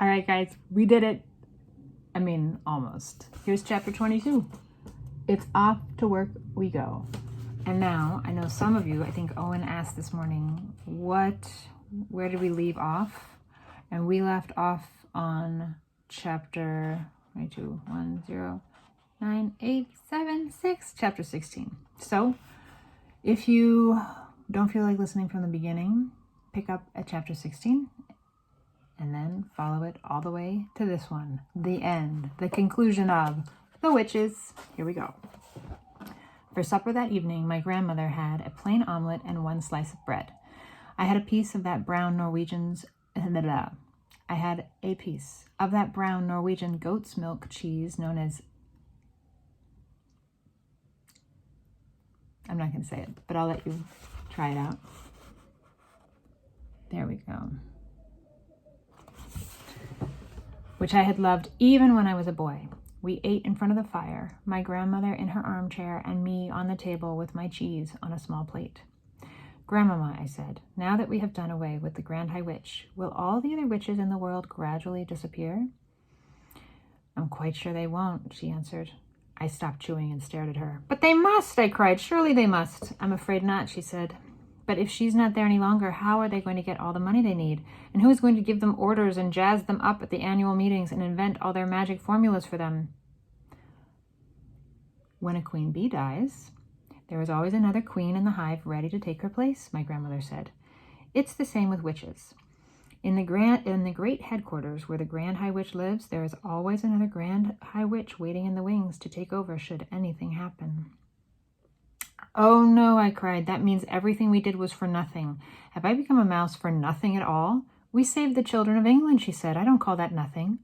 All right, guys, we did it. I mean, almost. Here's chapter 22. It's off to work we go. And now, I know some of you, I think Owen asked this morning, where did we leave off? And we left off on chapter 22, 1, 0, 9, 8, 7, 6, chapter 16. So, if you don't feel like listening from the beginning, pick up at chapter 16 and then follow it all the way to this one, the end, the conclusion of The Witches. Here we go. For supper that evening, my grandmother had a plain omelet and 1 slice of bread. I had a piece of that brown Norwegian goat's milk cheese known as, I'm not going to say it, but I'll let you try it out. There we go. Which I had loved even when I was a boy. We ate in front of the fire, my grandmother in her armchair and me on the table with my cheese on a small plate. Grandmama, I said, now that we have done away with the Grand High Witch, will all the other witches in the world gradually disappear? I'm quite sure they won't, she answered. I stopped chewing and stared at her. But they must, I cried. Surely they must. I'm afraid not, she said. But if she's not there any longer, how are they going to get all the money they need? And who's going to give them orders and jazz them up at the annual meetings and invent all their magic formulas for them? When a queen bee dies, there is always another queen in the hive ready to take her place, my grandmother said. It's the same with witches. In the great headquarters where the Grand High Witch lives, there is always another Grand High Witch waiting in the wings to take over should anything happen. Oh no, I cried. That means everything we did was for nothing. Have I become a mouse for nothing at all? We saved the children of England, she said. I don't call that nothing.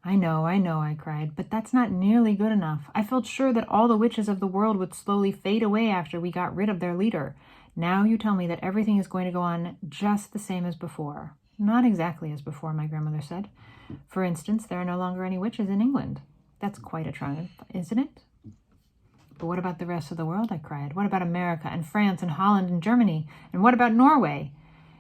I know, I cried, but that's not nearly good enough. I felt sure that all the witches of the world would slowly fade away after we got rid of their leader. Now you tell me that everything is going to go on just the same as before. Not exactly as before, my grandmother said. For instance, there are no longer any witches in England. That's quite a triumph, isn't it? But what about the rest of the world, I cried. What about America and France and Holland and Germany? And what about Norway?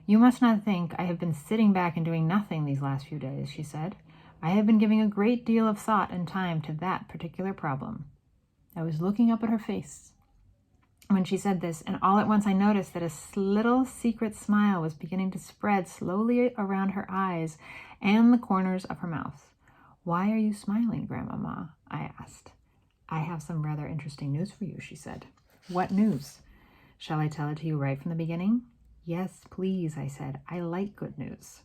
You must not think I have been sitting back and doing nothing these last few days, she said. I have been giving a great deal of thought and time to that particular problem. I was looking up at her face when she said this, and all at once I noticed that a little secret smile was beginning to spread slowly around her eyes and the corners of her mouth. Why are you smiling, Grandmama? I asked. I have some rather interesting news for you, she said. What news? Shall I tell it to you right from the beginning? Yes, please, I said. I like good news.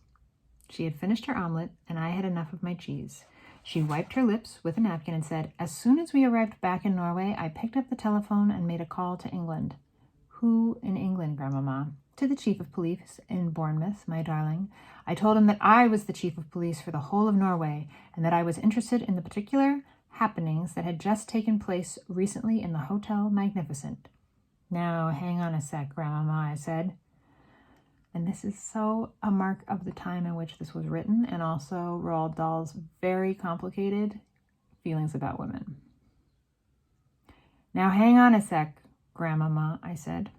She had finished her omelet, and I had enough of my cheese. She wiped her lips with a napkin and said, as soon as we arrived back in Norway, I picked up the telephone and made a call to England. Who in England, Grandmama? To the chief of police in Bournemouth, my darling. I told him that I was the chief of police for the whole of Norway, and that I was interested in the particular happenings that had just taken place recently in the Hotel Magnificent. Now, hang on a sec, Grandmama, I said. And this is so a mark of the time in which this was written, and also Roald Dahl's very complicated feelings about women. Now hang on a sec, Grandmama, I said.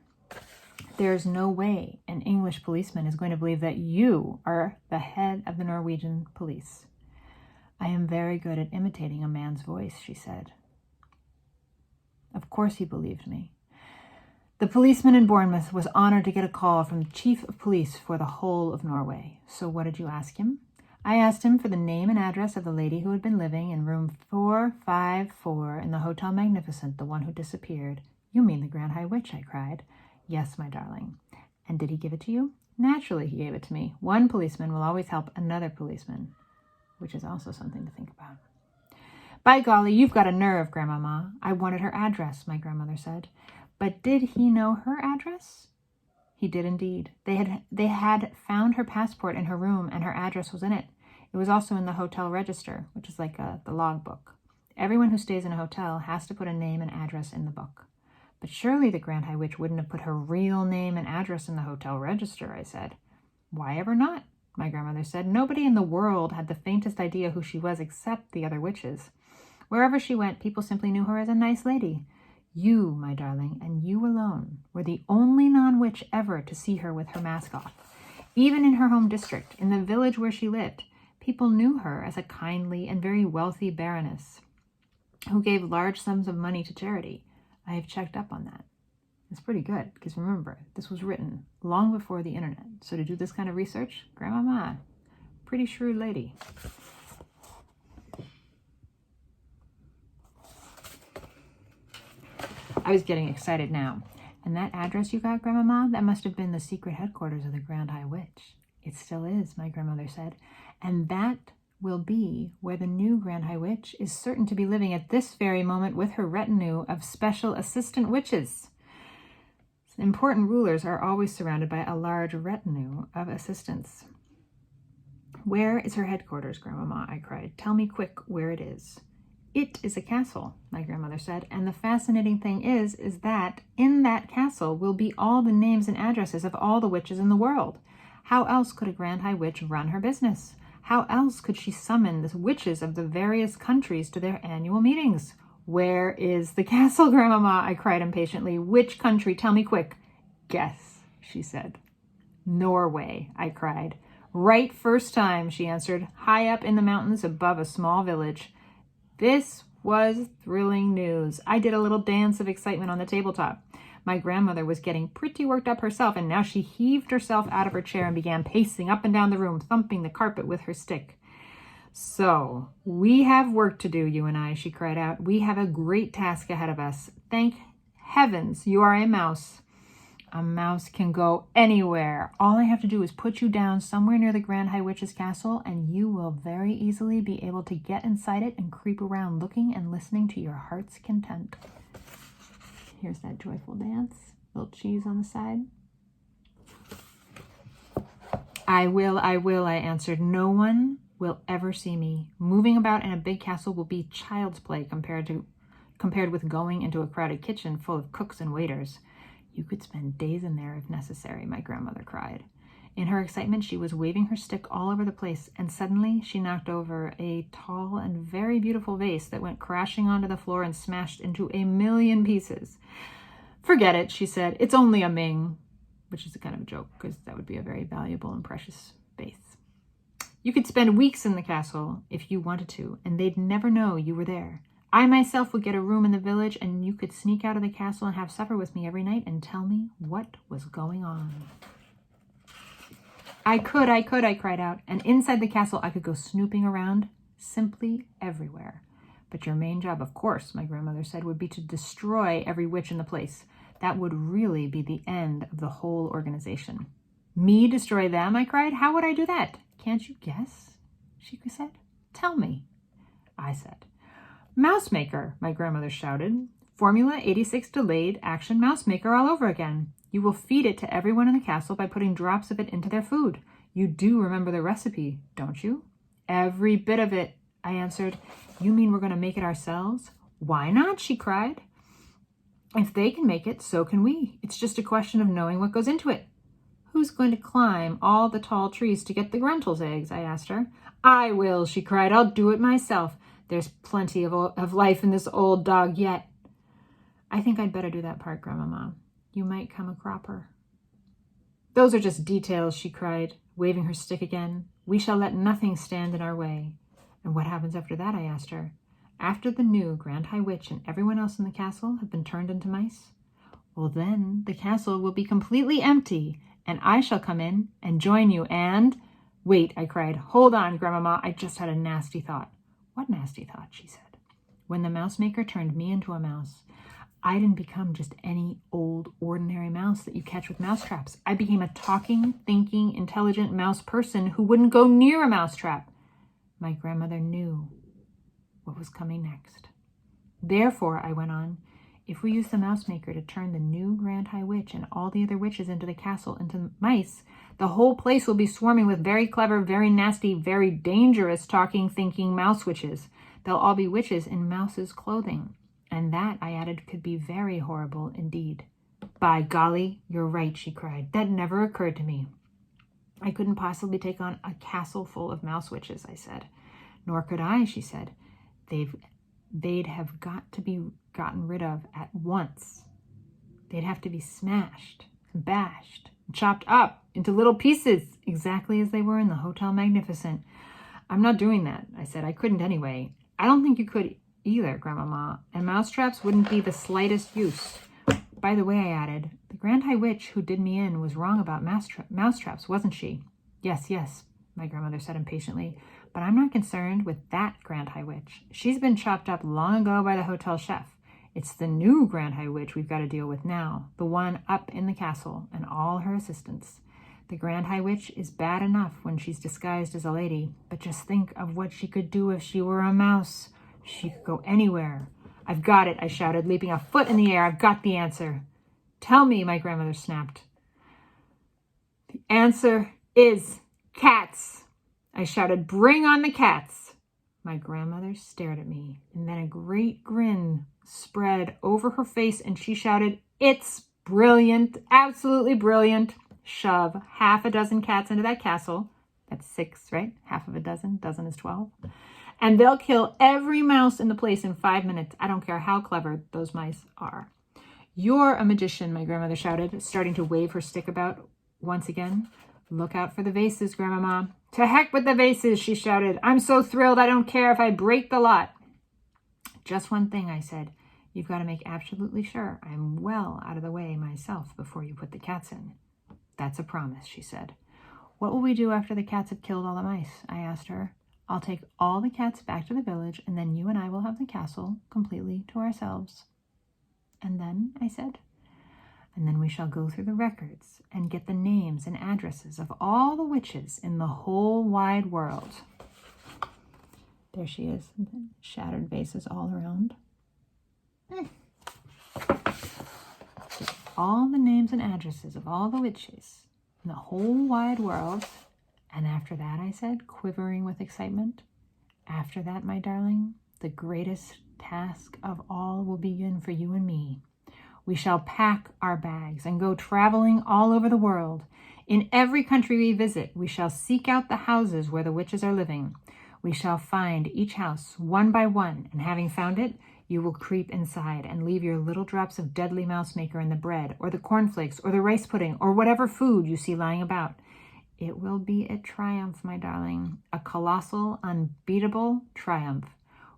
There's no way an English policeman is going to believe that you are the head of the Norwegian police. I am very good at imitating a man's voice, she said. Of course he believed me. The policeman in Bournemouth was honored to get a call from the chief of police for the whole of Norway. So what did you ask him? I asked him for the name and address of the lady who had been living in room 454 in the Hotel Magnificent, the one who disappeared. You mean the Grand High Witch, I cried. Yes, my darling. And did he give it to you? Naturally, he gave it to me. One policeman will always help another policeman, which is also something to think about. By golly, you've got a nerve, Grandmama. I wanted her address, my grandmother said. But did he know her address? He did indeed. They had found her passport in her room, and her address was in it. It was also in the hotel register, which is like the log book. Everyone who stays in a hotel has to put a name and address in the book. But surely the Grand High Witch wouldn't have put her real name and address in the hotel register, I said. Why ever not? My grandmother said. Nobody in the world had the faintest idea who she was except the other witches. Wherever she went, people simply knew her as a nice lady. You, my darling, and you alone, were the only non-witch ever to see her with her mask off. Even in her home district, in the village where she lived, people knew her as a kindly and very wealthy baroness who gave large sums of money to charity. I have checked up on that. It's pretty good, because remember, this was written long before the internet. So to do this kind of research, Grandmama, pretty shrewd lady. I was getting excited now. And that address you got, Grandmama, that must have been the secret headquarters of the Grand High Witch. It still is, my grandmother said. And that will be where the new Grand High Witch is certain to be living at this very moment with her retinue of special assistant witches. Important rulers are always surrounded by a large retinue of assistants. Where is her headquarters, Grandmama? I cried. Tell me quick where it is. It is a castle, my grandmother said, and the fascinating thing is that in that castle will be all the names and addresses of all the witches in the world. How else could a Grand High Witch run her business? How else could she summon the witches of the various countries to their annual meetings? Where is the castle, Grandmama? I cried impatiently. Which country? Tell me quick. Guess, she said. Norway, I cried. Right first time, she answered, high up in the mountains above a small village. This was thrilling news. I did a little dance of excitement on the tabletop. My grandmother was getting pretty worked up herself, and now she heaved herself out of her chair and began pacing up and down the room, thumping the carpet with her stick. So, we have work to do, you and I, she cried out. We have a great task ahead of us. Thank heavens you are a mouse. A mouse can go anywhere. All I have to do is put you down somewhere near the Grand High Witch's castle, and you will very easily be able to get inside it and creep around looking and listening to your heart's content. Here's that joyful dance. Little cheese on the side. I will, I answered. No one will ever see me. Moving about in a big castle will be child's play compared with going into a crowded kitchen full of cooks and waiters. You could spend days in there if necessary, my grandmother cried. In her excitement, she was waving her stick all over the place, and suddenly she knocked over a tall and very beautiful vase that went crashing onto the floor and smashed into a million pieces. Forget it, she said. It's only a Ming, which is a kind of a joke, because that would be a very valuable and precious vase. You could spend weeks in the castle if you wanted to, and they'd never know you were there. I myself would get a room in the village, and you could sneak out of the castle and have supper with me every night and tell me what was going on. I could, I cried out, and inside the castle I could go snooping around simply everywhere. But your main job, of course, my grandmother said, would be to destroy every witch in the place. That would really be the end of the whole organization. Me destroy them, I cried. How would I do that? Can't you guess? She said. Tell me. I said. Mouse maker, my grandmother shouted. Formula 86 delayed action mouse maker all over again. You will feed it to everyone in the castle by putting drops of it into their food. You do remember the recipe, don't you? Every bit of it, I answered. You mean we're going to make it ourselves? Why not? She cried. If they can make it, so can we. It's just a question of knowing what goes into it. Who's going to climb all the tall trees to get the Gruntel's eggs? I asked her. I will, she cried. I'll do it myself. There's plenty of life in this old dog yet. I think I'd better do that part, Grandmama. You might come a cropper. Those are just details, she cried, waving her stick again. We shall let nothing stand in our way. And what happens after that? I asked her. After the new Grand High Witch and everyone else in the castle have been turned into mice? Well, then the castle will be completely empty, and I shall come in and join you and... Wait, I cried. Hold on, Grandmama. I just had a nasty thought. What nasty thought? She said. When the mouse maker turned me into a mouse, I didn't become just any old, ordinary mouse that you catch with mouse traps. I became a talking, thinking, intelligent mouse person who wouldn't go near a mouse trap. My grandmother knew what was coming next. Therefore, I went on, if we use the mouse maker to turn the new Grand High Witch and all the other witches into the castle into mice, the whole place will be swarming with very clever, very nasty, very dangerous talking, thinking mouse witches. They'll all be witches in mouse's clothing. And that, I added, could be very horrible indeed. By golly, you're right, she cried. That never occurred to me. I couldn't possibly take on a castle full of mouse witches, I said. Nor could I, she said. They'd have got to be gotten rid of at once. They'd have to be smashed, and bashed, and chopped up into little pieces, exactly as they were in the Hotel Magnificent. I'm not doing that, I said. I couldn't anyway. I don't think you could either, Grandmama, and mousetraps wouldn't be the slightest use. By the way, I added, the Grand High Witch who did me in was wrong about mousetraps, wasn't she? Yes, yes, my grandmother said impatiently, but I'm not concerned with that Grand High Witch. She's been chopped up long ago by the hotel chef. It's the new Grand High Witch we've got to deal with now, the one up in the castle and all her assistants. The Grand High Witch is bad enough when she's disguised as a lady, but just think of what she could do if she were a mouse. She could go anywhere. I've got it, I shouted, leaping a foot in the air. I've got the answer. Tell me, my grandmother snapped. The answer is cats, I shouted. Bring on the cats. My grandmother stared at me, and then a great grin spread over her face, and she shouted, it's brilliant, absolutely brilliant. Shove half a dozen cats into that castle. That's 6, right? Half of a dozen. Dozen is 12. And they'll kill every mouse in the place in 5 minutes. I don't care how clever those mice are. You're a magician, my grandmother shouted, starting to wave her stick about once again. Look out for the vases, Grandmama. To heck with the vases, she shouted. I'm so thrilled I don't care if I break the lot. Just one thing, I said. You've got to make absolutely sure I'm well out of the way myself before you put the cats in. That's a promise, she said. What will we do after the cats have killed all the mice? I asked her. I'll take all the cats back to the village, and then you and I will have the castle completely to ourselves. And then, I said, and then we shall go through the records and get the names and addresses of all the witches in the whole wide world. There she is, shattered vases all around. All the names and addresses of all the witches in the whole wide world. And after that, I said, quivering with excitement, after that, my darling, the greatest task of all will begin for you and me. We shall pack our bags and go traveling all over the world. In every country we visit, we shall seek out the houses where the witches are living. We shall find each house one by one, and having found it, you will creep inside and leave your little drops of deadly mouse maker in the bread, or the cornflakes, or the rice pudding, or whatever food you see lying about. It will be a triumph, my darling, a colossal, unbeatable triumph.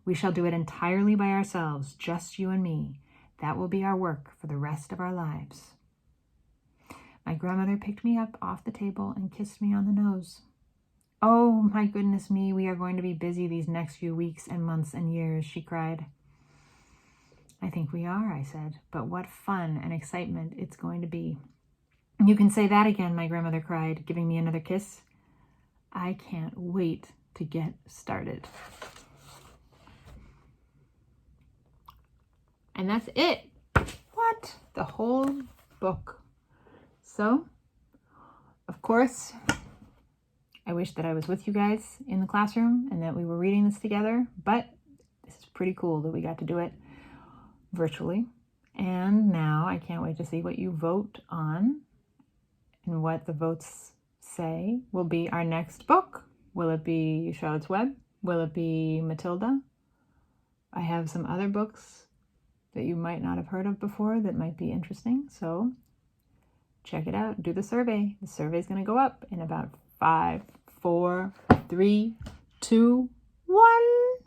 We shall do it entirely by ourselves, just you and me. That will be our work for the rest of our lives. My grandmother picked me up off the table and kissed me on the nose. Oh, my goodness me, we are going to be busy these next few weeks and months and years, she cried. I think we are, I said, but what fun and excitement it's going to be. You can say that again, my grandmother cried, giving me another kiss. I can't wait to get started. And that's it. What? The whole book. So, of course, I wish that I was with you guys in the classroom and that we were reading this together, but this is pretty cool that we got to do it virtually. And now I can't wait to see what you vote on and what the votes say will be our next book. Will it be Charlotte's Web? Will it be Matilda? I have some other books that you might not have heard of before that might be interesting. So check it out. Do the survey. The survey is going to go up in about 5, 4, 3, 2, 1.